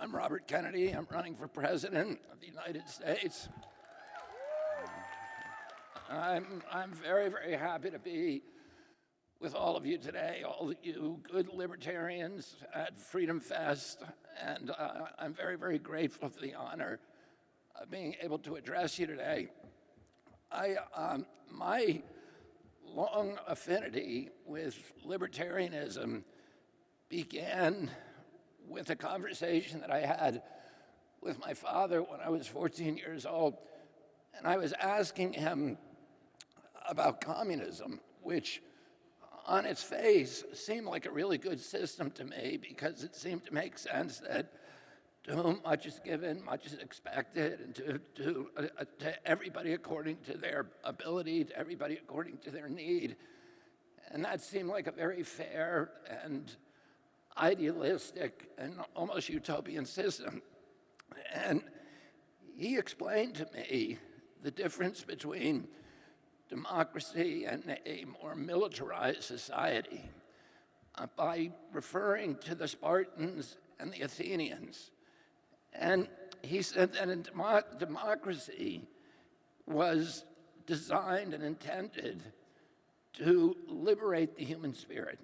I'm Robert Kennedy. I'm running for president of the United States. I'm very, very happy to be with all of you today, all of you good libertarians at Freedom Fest, and I'm very, very grateful for the honor of being able to address you today. My long affinity with libertarianism began with a conversation that I had with my father when I was 14 years old, and I was asking him about communism, which on its face seemed like a really good system to me because it seemed to make sense that to whom much is given, much is expected, and to everybody according to their ability, to everybody according to their need. And that seemed like a very fair and idealistic and almost utopian system. And he explained to me the difference between democracy and a more militarized society by referring to the Spartans and the Athenians. And he said that democracy was designed and intended to liberate the human spirit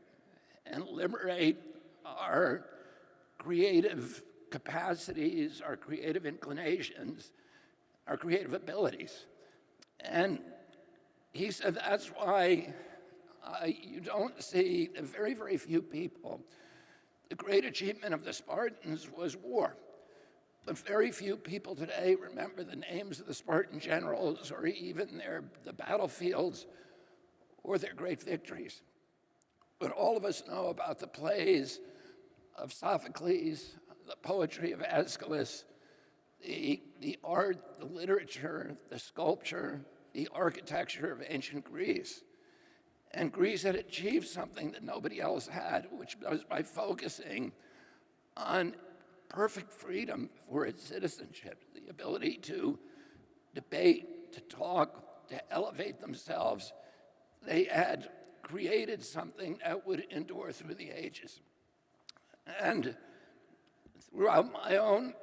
and liberate our creative capacities, our creative inclinations, our creative abilities. And he said that's why you don't see very, very few people. The great achievement of the Spartans was war. But very few people today remember the names of the Spartan generals or even the battlefields or their great victories. But all of us know about the plays of Sophocles, the poetry of Aeschylus, the art, the literature, the sculpture, the architecture of ancient Greece. And Greece had achieved something that nobody else had, which was by focusing on perfect freedom for its citizenship, the ability to debate, to talk, to elevate themselves. They had created something that would endure through the ages. And throughout my own,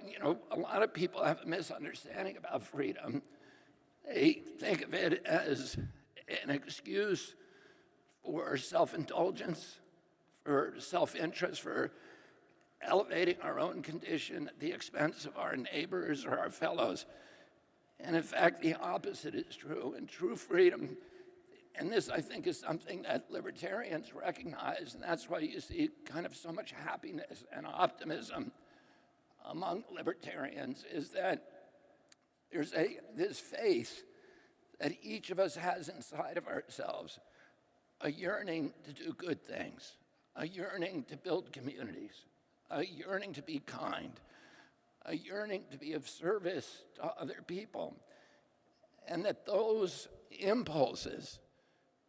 a lot of people have a misunderstanding about freedom. They think of it as an excuse for self-indulgence, for self-interest, for elevating our own condition at the expense of our neighbors or our fellows. And in fact, the opposite is true. And true freedom, and this I think is something that libertarians recognize, and that's why you see kind of so much happiness and optimism among libertarians, is that there's this faith that each of us has inside of ourselves, a yearning to do good things, a yearning to build communities, a yearning to be kind, a yearning to be of service to other people, and that those impulses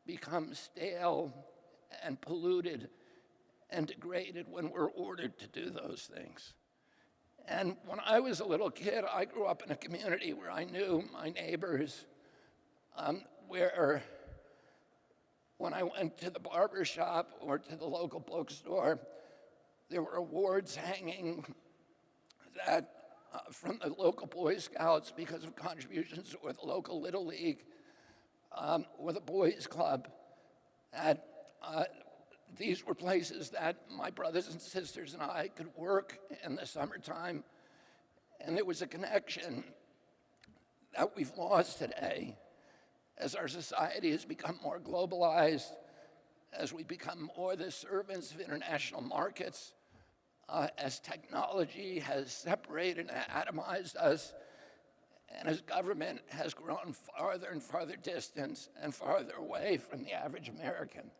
become stale and polluted and degraded when we're ordered to do those things. And when I was a little kid, I grew up in a community where I knew my neighbors, where when I went to the barber shop or to the local bookstore, there were awards hanging that from the local Boy Scouts because of contributions, or the local Little League, or the Boys Club. These were places that my brothers and sisters and I could work in the summertime, and there was a connection that we've lost today as our society has become more globalized, as we become more the servants of international markets, as technology has separated and atomized us, and as government has grown farther and farther distance and farther away from the average American.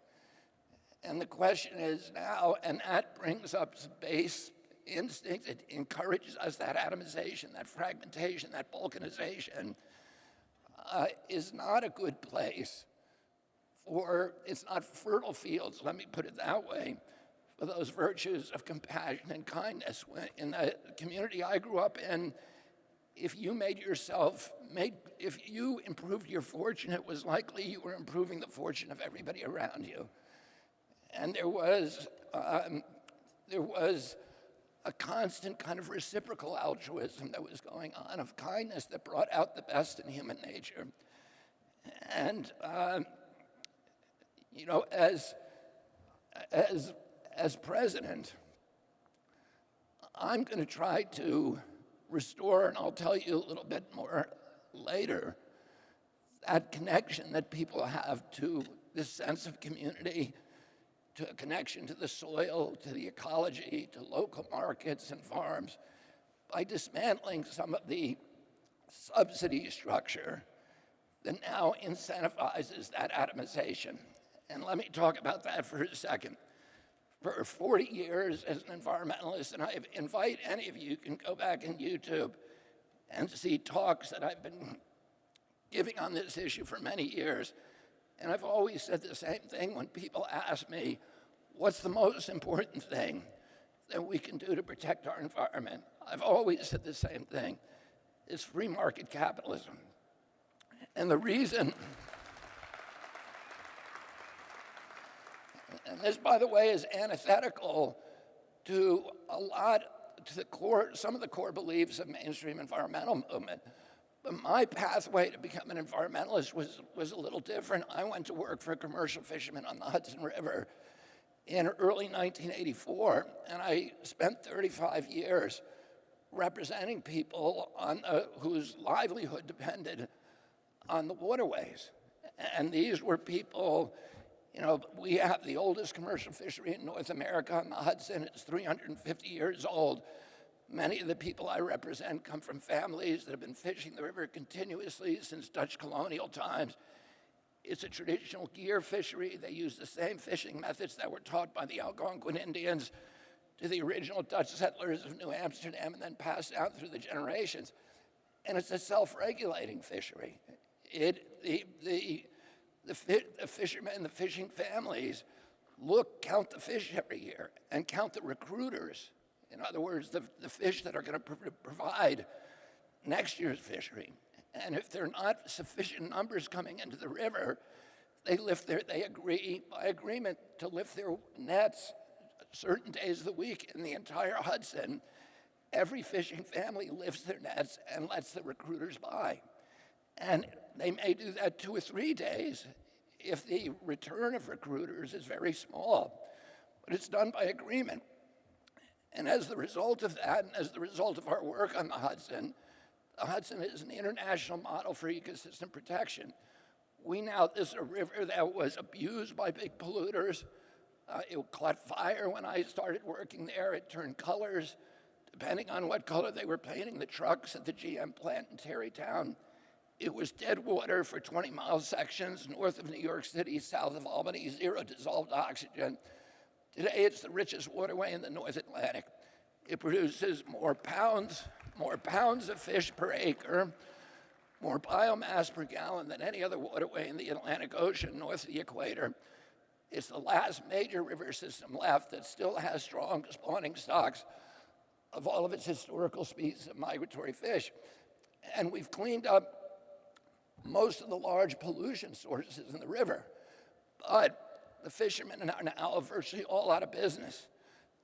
And the question is now, and that brings up base instinct, it encourages us, that atomization, that fragmentation, that balkanization is not a good place it's not fertile fields, let me put it that way, for those virtues of compassion and kindness. In the community I grew up in, if you improved your fortune, it was likely you were improving the fortune of everybody around you. And there was a constant kind of reciprocal altruism that was going on, of kindness that brought out the best in human nature. And, you know, as president, I'm going to try to restore, and I'll tell you a little bit more later, that connection that people have to this sense of community, to a connection to the soil, to the ecology, to local markets and farms, by dismantling some of the subsidy structure that now incentivizes that atomization. And let me talk about that for a second. For 40 years as an environmentalist, and I invite any of you can go back in YouTube and see talks that I've been giving on this issue for many years. And I've always said the same thing when people ask me, what's the most important thing that we can do to protect our environment? I've always said the same thing. It's free market capitalism. And the reason, and this, by the way, is antithetical to some of the core beliefs of mainstream environmental movement. But my pathway to become an environmentalist was a little different. I went to work for a commercial fisherman on the Hudson River in early 1984, and I spent 35 years representing people whose livelihood depended on the waterways. And these were people, you know, we have the oldest commercial fishery in North America on the Hudson. It's 350 years old. Many of the people I represent come from families that have been fishing the river continuously since Dutch colonial times. It's a traditional gear fishery. They use the same fishing methods that were taught by the Algonquin Indians to the original Dutch settlers of New Amsterdam and then passed down through the generations. And it's a self-regulating fishery. The fishermen, the fishing families count the fish every year and count the recruiters. In other words, the fish that are going to provide next year's fishery. And if there are not sufficient numbers coming into the river, they agree by agreement to lift their nets certain days of the week in the entire Hudson. Every fishing family lifts their nets and lets the recruiters by. And they may do that 2 or 3 days if the return of recruiters is very small. But it's done by agreement. And as the result of that, and as the result of our work on the Hudson is an international model for ecosystem protection. This is a river that was abused by big polluters. It caught fire when I started working there. It turned colors, depending on what color they were painting the trucks at the GM plant in Tarrytown. It was dead water for 20-mile sections north of New York City, south of Albany, zero dissolved oxygen. Today, it's the richest waterway in the North Atlantic. It produces more pounds of fish per acre, more biomass per gallon than any other waterway in the Atlantic Ocean north of the equator. It's the last major river system left that still has strong spawning stocks of all of its historical species of migratory fish. And we've cleaned up most of the large pollution sources in the river. But the fishermen are now virtually all out of business.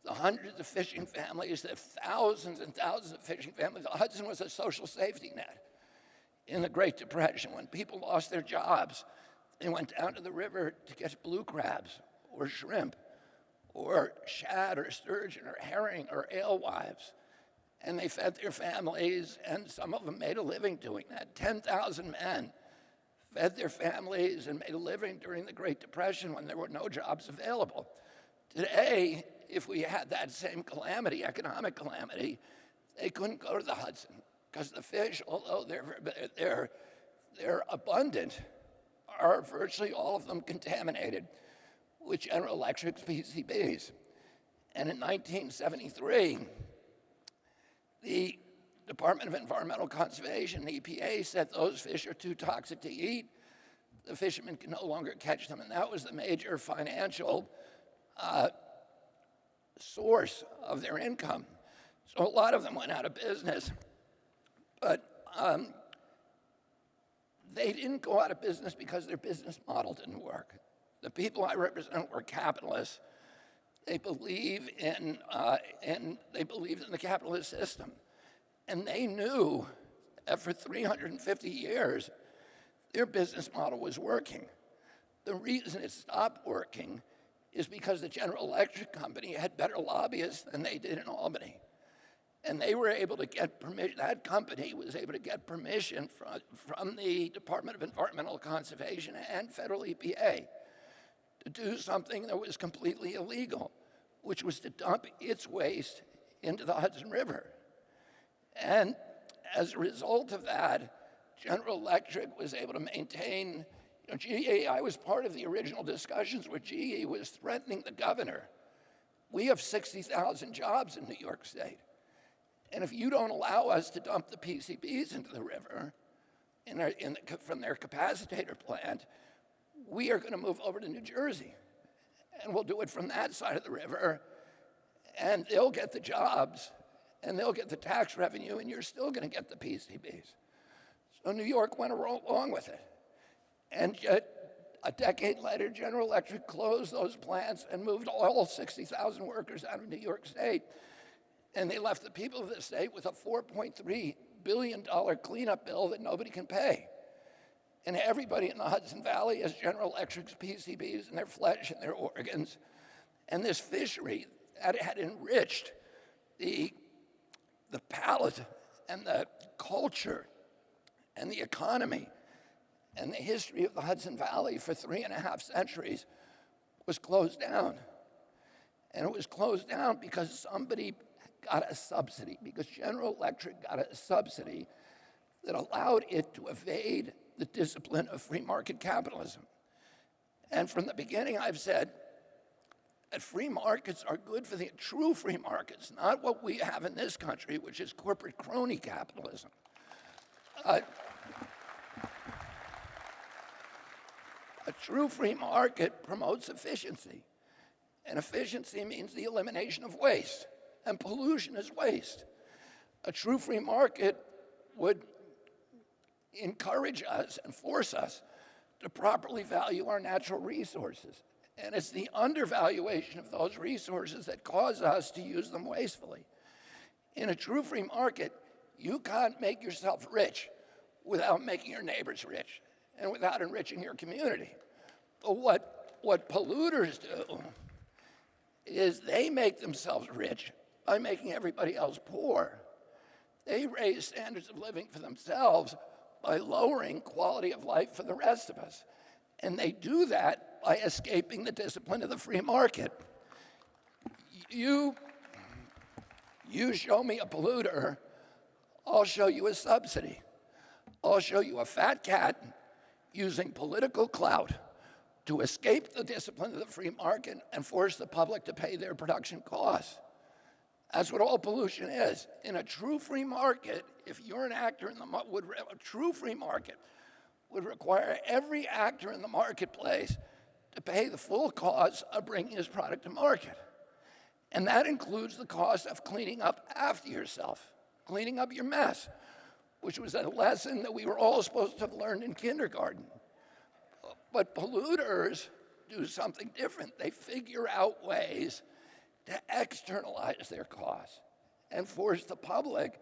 The hundreds of fishing families, the thousands and thousands of fishing families. The Hudson was a social safety net in the Great Depression. When people lost their jobs, they went down to the river to catch blue crabs or shrimp or shad or sturgeon or herring or alewives. And they fed their families, and some of them made a living doing that. 10,000 men fed their families and made a living during the Great Depression when there were no jobs available. Today, if we had that same calamity, economic calamity, they couldn't go to the Hudson because the fish, although they're abundant, are virtually all of them contaminated with General Electric's PCBs. And in 1973, the Department of Environmental Conservation, the EPA, said those fish are too toxic to eat. The fishermen can no longer catch them. And that was the major financial source of their income. So a lot of them went out of business. But they didn't go out of business because their business model didn't work. The people I represent were capitalists They believe in, they believed in the capitalist system. And they knew that for 350 years, their business model was working. The reason it stopped working is because the General Electric Company had better lobbyists than they did in Albany. And they were able to get permission, that company was able to get permission from the Department of Environmental Conservation and federal EPA to do something that was completely illegal, which was to dump its waste into the Hudson River. And as a result of that, General Electric was able to maintain, GE, I was part of the original discussions where GE was threatening the governor. We have 60,000 jobs in New York State. And if you don't allow us to dump the PCBs into the river from their capacitator plant, we are going to move over to New Jersey. And we'll do it from that side of the river. And they'll get the jobs, and they'll get the tax revenue, and you're still going to get the PCBs. So New York went along with it. And yet, a decade later, General Electric closed those plants and moved all 60,000 workers out of New York State. And they left the people of the state with a $4.3 billion cleanup bill that nobody can pay. And everybody in the Hudson Valley has General Electric's PCBs in their flesh and their organs. And this fishery that had enriched the palate and the culture and the economy and the history of the Hudson Valley for 3.5 centuries was closed down. And it was closed down because somebody got a subsidy, because General Electric got a subsidy that allowed it to evade the discipline of free market capitalism. And from the beginning, I've said that free markets are good for the true free markets, not what we have in this country, which is corporate crony capitalism. A true free market promotes efficiency. And efficiency means the elimination of waste. And pollution is waste. A true free market would encourage us and force us to properly value our natural resources. And it's the undervaluation of those resources that cause us to use them wastefully. In a true free market, you can't make yourself rich without making your neighbors rich and without enriching your community. But what polluters do is they make themselves rich by making everybody else poor. They raise standards of living for themselves by lowering quality of life for the rest of us. And they do that by escaping the discipline of the free market. You show me a polluter, I'll show you a subsidy. I'll show you a fat cat using political clout to escape the discipline of the free market and force the public to pay their production costs. That's what all pollution is. In a true free market, if you're an actor in a true free market would require every actor in the marketplace to pay the full cost of bringing his product to market. And that includes the cost of cleaning up after yourself, cleaning up your mess, which was a lesson that we were all supposed to have learned in kindergarten. But polluters do something different. They figure out ways to externalize their costs and force the public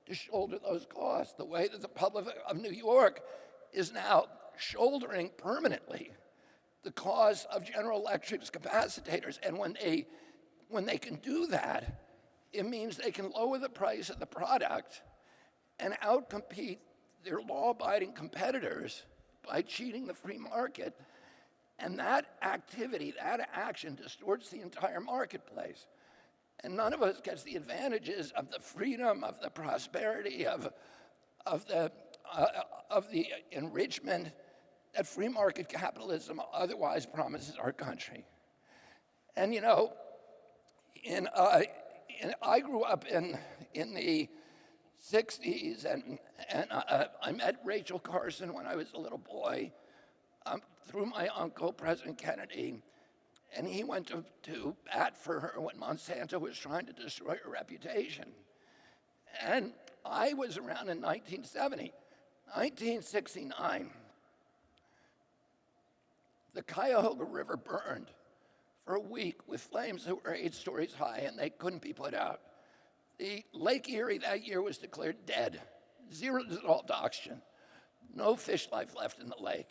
to shoulder those costs, the way that the public of New York is now shouldering permanently the cost of General Electric's capacitors. And when they can do that, it means they can lower the price of the product and outcompete their law-abiding competitors by cheating the free market. And that activity, that action distorts the entire marketplace. And none of us gets the advantages of the freedom, of the prosperity, of the enrichment that free market capitalism otherwise promises our country. And you know, I grew up in the 60s, and I met Rachel Carson when I was a little boy through my uncle, President Kennedy, and he went to bat for her when Monsanto was trying to destroy her reputation. And I was around in 1970. 1969, the Cuyahoga River burned for a week with flames that were 8 stories high and they couldn't be put out. The Lake Erie that year was declared dead, 0 dissolved oxygen, no fish life left in the lake.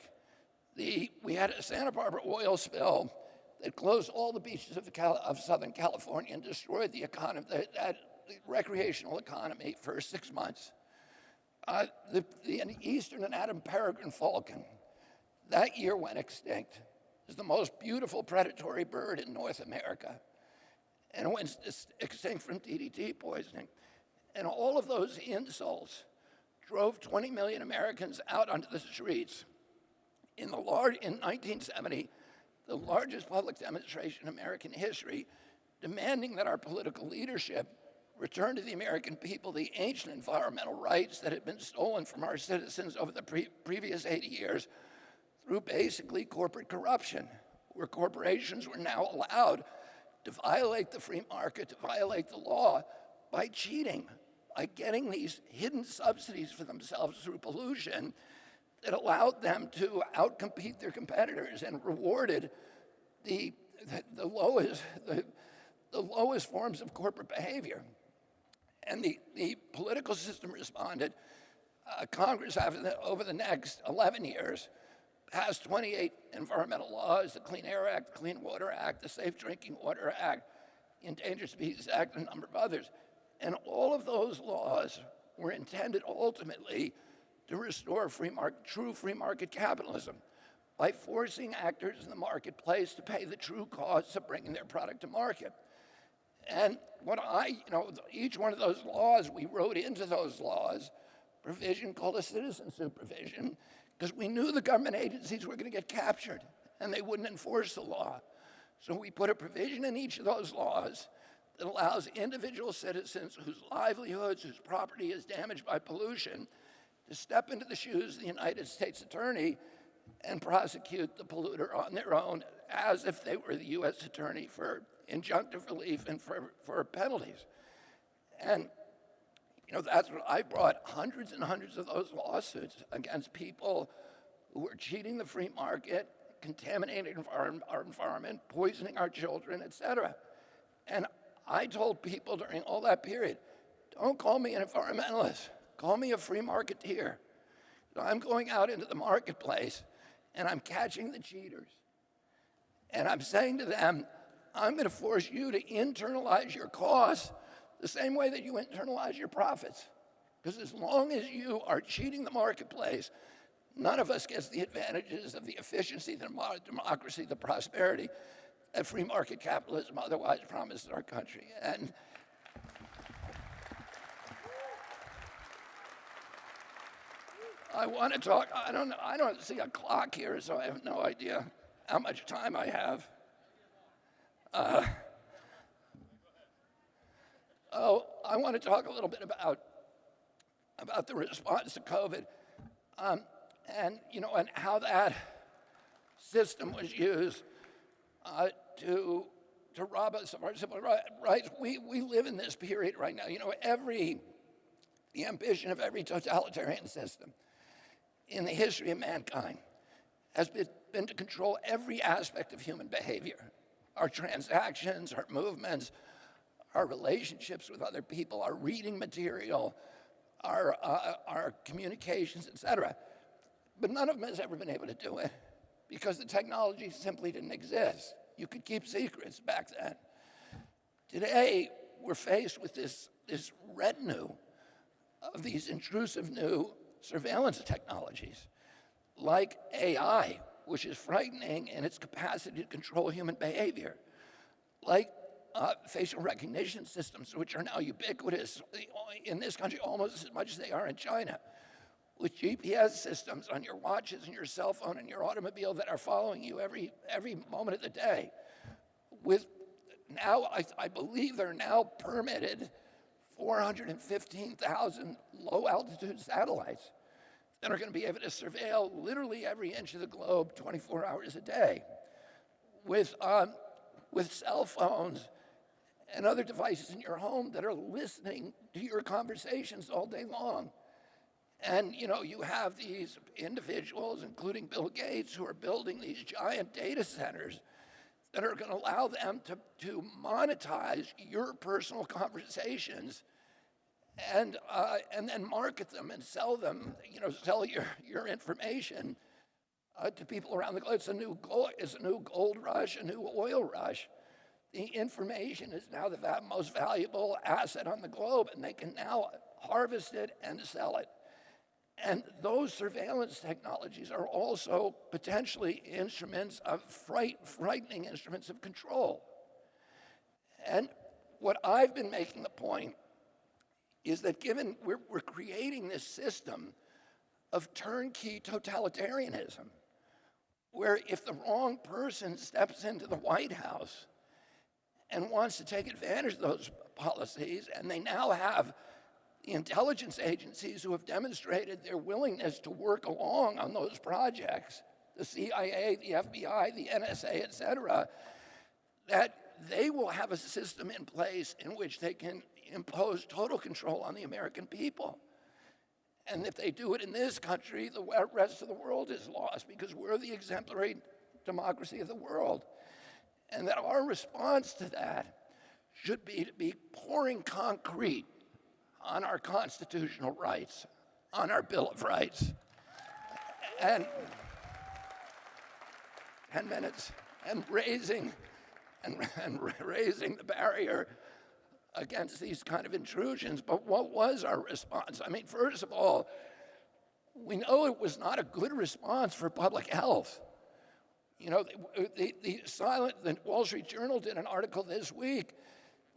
We had a Santa Barbara oil spill that closed all the beaches of Southern California and destroyed the economy, the recreational economy for 6 months. The eastern and Adam peregrine falcon that year went extinct. It's the most beautiful predatory bird in North America. And it went extinct from DDT poisoning. And all of those insults drove 20 million Americans out onto the streets. In 1970, the largest public demonstration in American history, demanding that our political leadership return to the American people the ancient environmental rights that had been stolen from our citizens over the previous 80 years through basically corporate corruption, where corporations were now allowed to violate the free market, to violate the law by cheating, by getting these hidden subsidies for themselves through pollution that allowed them to outcompete their competitors and rewarded the lowest forms of corporate behavior. And the political system responded. Congress, over the next 11 years, passed 28 environmental laws, the Clean Air Act, the Clean Water Act, the Safe Drinking Water Act, the Endangered Species Act, and a number of others. And all of those laws were intended ultimately to restore true free market capitalism by forcing actors in the marketplace to pay the true costs of bringing their product to market. And each one of those laws, we wrote into those laws provision called a citizen supervision, because we knew the government agencies were going to get captured and they wouldn't enforce the law. So we put a provision in each of those laws that allows individual citizens whose livelihoods, whose property is damaged by pollution, to step into the shoes of the United States Attorney and prosecute the polluter on their own as if they were the U.S. Attorney for injunctive relief and for penalties. And that's what I brought hundreds and hundreds of those lawsuits against people who were cheating the free market, contaminating our environment, poisoning our children, et cetera. And I told people during all that period, don't call me an environmentalist, call me a free marketeer. So I'm going out into the marketplace and I'm catching the cheaters. And I'm saying to them, I'm going to force you to internalize your costs the same way that you internalize your profits. Because as long as you are cheating the marketplace, none of us gets the advantages of the efficiency, the democracy, the prosperity that free market capitalism otherwise promises our country. And I want to talk, I don't see a clock here, so I have no idea how much time I have. I want to talk a little bit about the response to COVID, and how that system was used to rob us of our civil rights. We live in this period right now. The ambition of every totalitarian system in the history of mankind has been to control every aspect of human behavior, our transactions, our movements, our relationships with other people, our reading material, our communications, et cetera. But none of them has ever been able to do it because the technology simply didn't exist. You could keep secrets back then. Today, we're faced with this retinue of these intrusive new surveillance technologies, like AI, which is frightening in its capacity to control human behavior, like facial recognition systems, which are now ubiquitous in this country almost as much as they are in China, with GPS systems on your watches and your cell phone and your automobile that are following you every moment of the day. With now, I believe they're now permitted 415,000 low-altitude satellites that are going to be able to surveil literally every inch of the globe 24 hours a day. With cell phones and other devices in your home that are listening to your conversations all day long. And you have these individuals, including Bill Gates, who are building these giant data centers that are going to allow them to monetize your personal conversations and then market them and sell them, sell your information to people around the globe. It's a new gold rush, a new oil rush. The information is now the most valuable asset on the globe, and they can now harvest it and sell it. And those surveillance technologies are also potentially instruments of frightening instruments of control. And what I've been making the point is that given we're creating this system of turnkey totalitarianism, where if the wrong person steps into the White House and wants to take advantage of those policies, and they now have the intelligence agencies who have demonstrated their willingness to work along on those projects, the CIA, the FBI, the NSA, et cetera, that they will have a system in place in which they can impose total control on the American people. And if they do it in this country, the rest of the world is lost because we're the exemplary democracy of the world. And that our response to that should be to be pouring concrete on our constitutional rights, on our Bill of Rights. And 10 minutes, and raising the barrier against these kind of intrusions. But what was our response? I mean, first of all, we know it was not a good response for public health. The Wall Street Journal did an article this week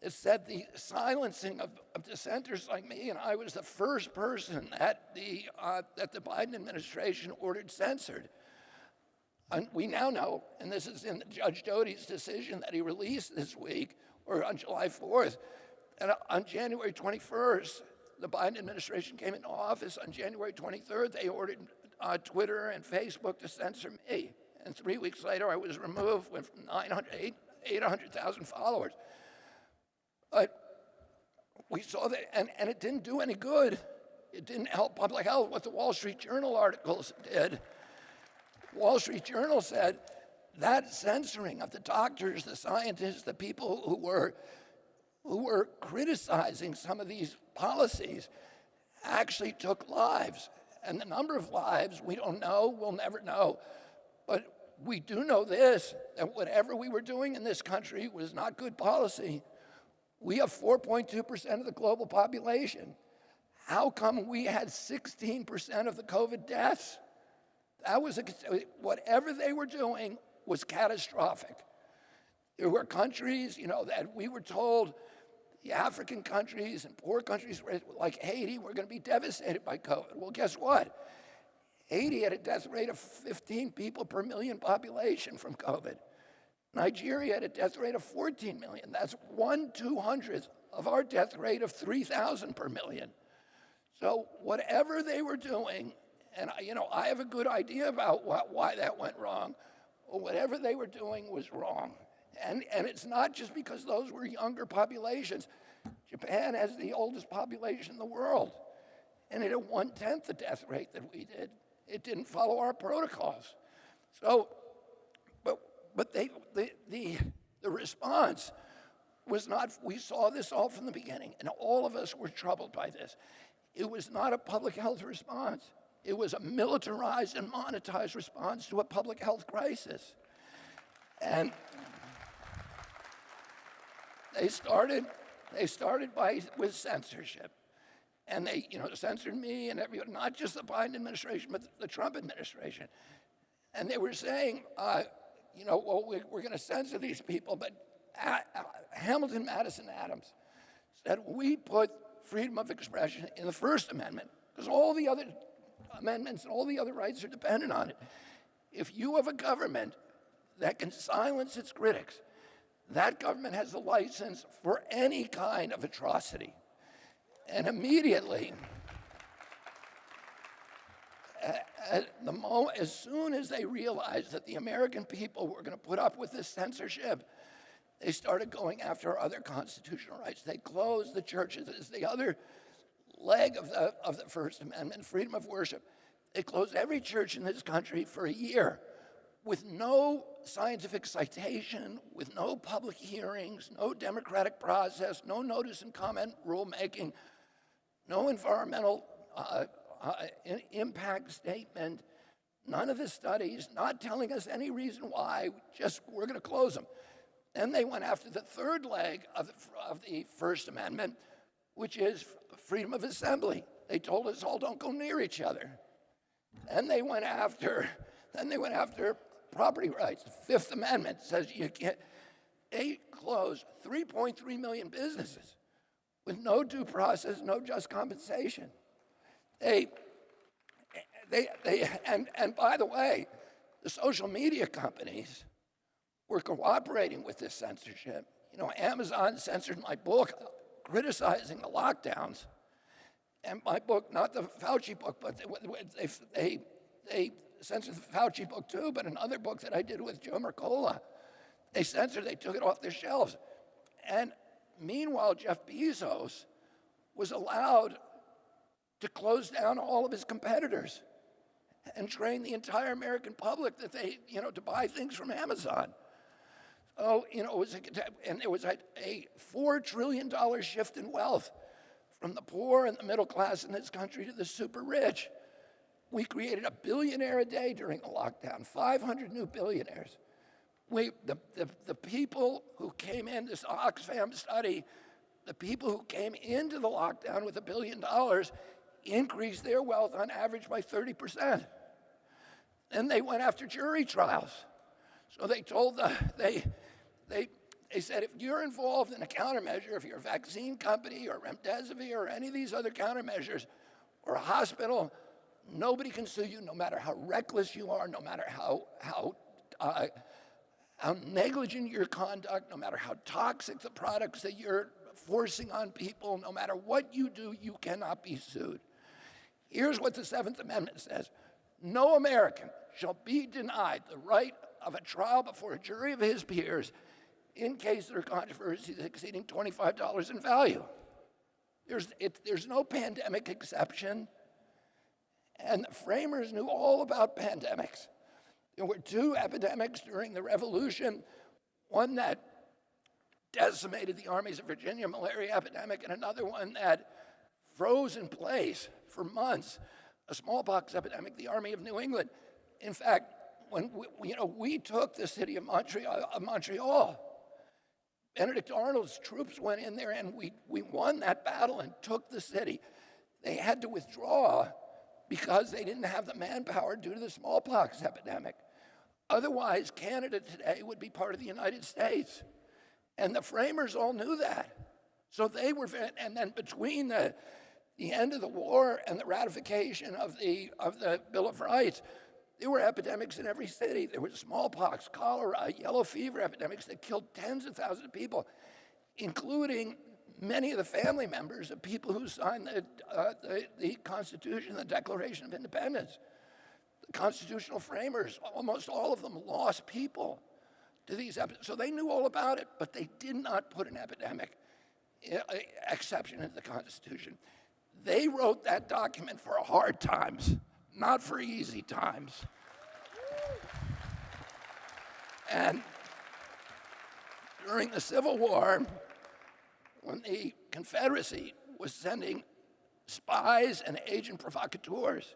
that said the silencing of dissenters like me, and I was the first person that the Biden administration ordered censored. And we now know, and this is in Judge Doty's decision that he released this week, or on July 4th, and on January 21st, the Biden administration came into office. On January 23rd, they ordered Twitter and Facebook to censor me. And 3 weeks later, I was removed, went from 800,000 followers. But we saw that, and it didn't do any good. It didn't help public health. What the Wall Street Journal articles did, Wall Street Journal said that censoring of the doctors, the scientists, the people who were criticizing some of these policies actually took lives. And the number of lives, we don't know, we'll never know. But we do know this, that whatever we were doing in this country was not good policy. We have 4.2% of the global population. How come we had 16% of the COVID deaths? Whatever they were doing was catastrophic. There were countries, that we were told, the African countries and poor countries like Haiti were going to be devastated by COVID. Well, guess what? Haiti had a death rate of 15 people per million population from COVID. Nigeria had a death rate of 14 million. That's 1/200th of our death rate of 3,000 per million. So whatever they were doing, and I have a good idea about why that went wrong, but whatever they were doing was wrong. And it's not just because those were younger populations. Japan has the oldest population in the world, and it had 1/10 the death rate that we did. It didn't follow our protocols. So, but the response was not, we saw this all from the beginning, and all of us were troubled by this. It was not a public health response. It was a militarized and monetized response to a public health crisis. And they started with censorship. And they, censored me and everyone, not just the Biden administration, but the Trump administration. And they were saying, well, we're going to censor these people. But Hamilton Madison Adams said, we put freedom of expression in the First Amendment because all the other amendments and all the other rights are dependent on it. If you have a government that can silence its critics, that government has the license for any kind of atrocity. And immediately, as soon as they realized that the American people were going to put up with this censorship, they started going after other constitutional rights. They closed the churches as the other leg of the First Amendment, freedom of worship. They closed every church in this country for a year with no scientific citation, with no public hearings, no democratic process, no notice and comment rulemaking, no environmental impact statement, none of the studies, not telling us any reason why, just we're going to close them. Then they went after the third leg of the First Amendment, which is freedom of assembly. They told us all don't go near each other. Then they went after property rights. The Fifth Amendment says you can't. They closed 3.3 million businesses with no due process, no just compensation. And by the way, the social media companies were cooperating with this censorship. You know, Amazon censored my book criticizing the lockdowns. And my book, not the Fauci book, but they censored the Fauci book too, but another book that I did with Joe Mercola, they took it off their shelves. And meanwhile, Jeff Bezos was allowed to close down all of his competitors and train the entire American public that to buy things from Amazon. So, it was a $4 trillion shift in wealth from the poor and the middle class in this country to the super rich. We created a billionaire a day during the lockdown, 500 new billionaires. The people who came in, this Oxfam study, the people who came into the lockdown with $1 billion increased their wealth on average by 30%. Then they went after jury trials. So they told they said, if you're involved in a countermeasure, if you're a vaccine company or remdesivir or any of these other countermeasures or a hospital, nobody can sue you no matter how reckless you are, no matter how negligent your conduct, no matter how toxic the products that you're forcing on people, no matter what you do, you cannot be sued. Here's what the Seventh Amendment says. No American shall be denied the right of a trial before a jury of his peers in case there are controversies exceeding $25 in value. There's no pandemic exception, and the framers knew all about pandemics. There were two epidemics during the Revolution, one that decimated the armies of Virginia, malaria epidemic, and another one that froze in place for months, a smallpox epidemic, the Army of New England. In fact, when we took the city of Montreal, Benedict Arnold's troops went in there and we won that battle and took the city. They had to withdraw because they didn't have the manpower due to the smallpox epidemic. Otherwise, Canada today would be part of the United States. And the framers all knew that. So they were, and then between the end of the war and the ratification of the Bill of Rights, there were epidemics in every city. There was smallpox, cholera, yellow fever epidemics that killed tens of thousands of people, including many of the family members of people who signed the Constitution, the Declaration of Independence. The constitutional framers, almost all of them lost people to these epidemics. So they knew all about it, but they did not put an epidemic exception into the Constitution. They wrote that document for hard times, not for easy times. And during the Civil War, when the Confederacy was sending spies and agent provocateurs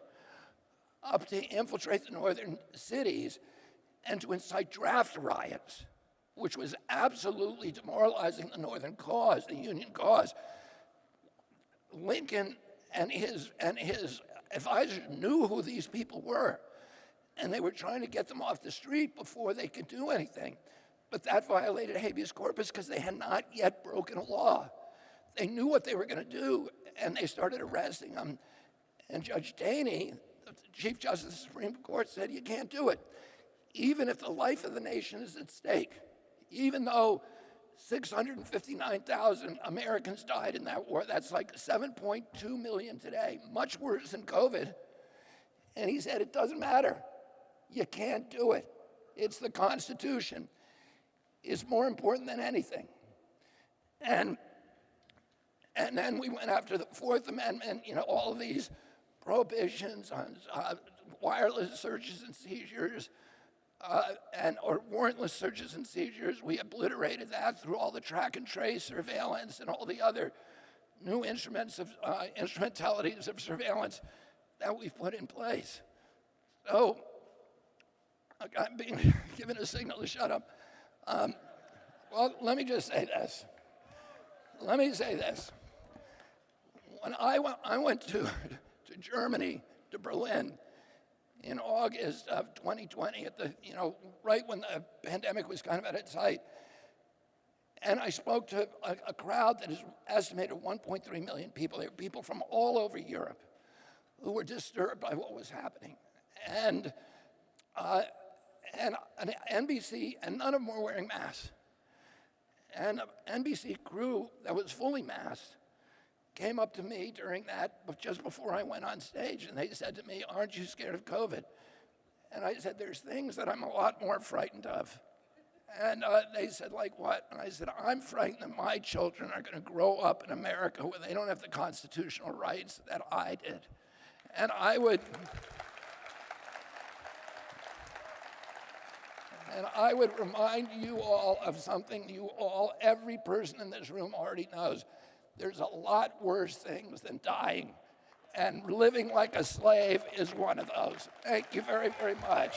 up to infiltrate the northern cities and to incite draft riots, which was absolutely demoralizing the northern cause, the Union cause, Lincoln and his advisors knew who these people were, and they were trying to get them off the street before they could do anything. But that violated habeas corpus because they had not yet broken a law. They knew what they were going to do, and they started arresting them. And Judge Taney, the Chief Justice of the Supreme Court, said, you can't do it. Even if the life of the nation is at stake, even though 659,000 Americans died in that war, that's like 7.2 million today, much worse than COVID. And he said, it doesn't matter. You can't do it. It's the Constitution. It's more important than anything. And then we went after the Fourth Amendment, all of these prohibitions on wireless searches and seizures, or warrantless searches and seizures. We obliterated that through all the track and trace surveillance and all the other new instrumentalities of surveillance that we've put in place. So I'm being given a signal to shut up. Well, let me just say this. Let me say this. When I went to Germany, to Berlin, in August of 2020, right when the pandemic was kind of at its height, and I spoke to a crowd that is estimated 1.3 million people. There were people from all over Europe who were disturbed by what was happening. And NBC, and none of them were wearing masks. And an NBC crew that was fully masked came up to me during that, just before I went on stage, and they said to me, "Aren't you scared of COVID?" And I said, "There's things that I'm a lot more frightened of." And they said, "Like what?" And I said, "I'm frightened that my children are going to grow up in America where they don't have the constitutional rights that I did." And I would remind you all of something every person in this room already knows. There's a lot worse things than dying, and living like a slave is one of those. Thank you very, very much.